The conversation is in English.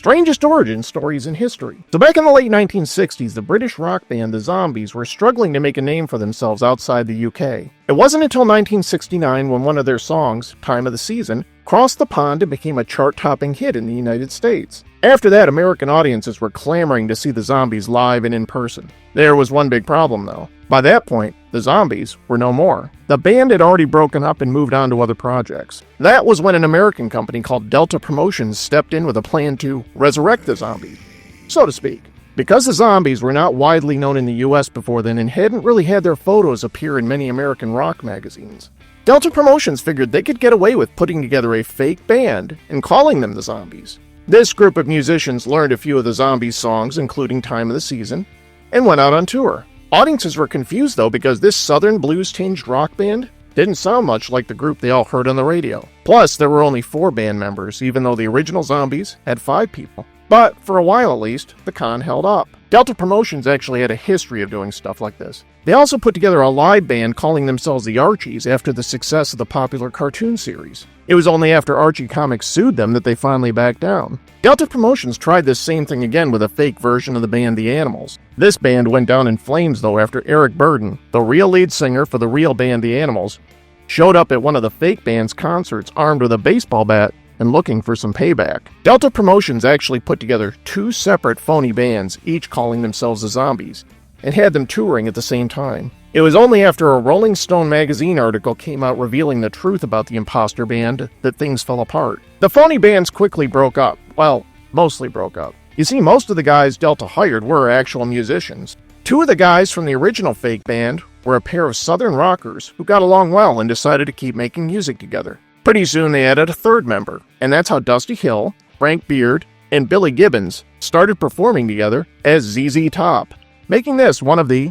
Strangest origin stories in history. So back in the late 1960s, the British rock band The Zombies were struggling to make a name for themselves outside the UK. It wasn't until 1969 when one of their songs, Time of the Season, crossed the pond and became a chart-topping hit in the United States. After that, American audiences were clamoring to see the Zombies live and in person. There was one big problem, though. By that point, the Zombies were no more. The band had already broken up and moved on to other projects. That was when an American company called Delta Promotions stepped in with a plan to resurrect the Zombies, so to speak. Because the Zombies were not widely known in the US before then and hadn't really had their photos appear in many American rock magazines, Delta Promotions figured they could get away with putting together a fake band and calling them the Zombies. This group of musicians learned a few of the Zombies songs, including Time of the Season, and went out on tour. Audiences were confused, though, because this southern blues-tinged rock band didn't sound much like the group they all heard on the radio. Plus, there were only 4 band members, even though the original Zombies had 5 people. But, for a while at least, the con held up. Delta Promotions actually had a history of doing stuff like this. They also put together a live band calling themselves the Archies after the success of the popular cartoon series. It was only after Archie Comics sued them that they finally backed down. Delta Promotions tried this same thing again with a fake version of the band The Animals. This band went down in flames though after Eric Burdon, the real lead singer for the real band The Animals, showed up at one of the fake band's concerts armed with a baseball bat and looking for some payback. Delta Promotions actually put together 2 separate phony bands, each calling themselves the Zombies, and had them touring at the same time. It was only after a Rolling Stone magazine article came out revealing the truth about the imposter band that things fell apart. The phony bands quickly broke up. Well, mostly broke up. You see, most of the guys Delta hired were actual musicians. 2 of the guys from the original fake band were a pair of southern rockers who got along well and decided to keep making music together. Pretty soon they added a 3rd member, and that's how Dusty Hill, Frank Beard, and Billy Gibbons started performing together as ZZ Top, making this one of the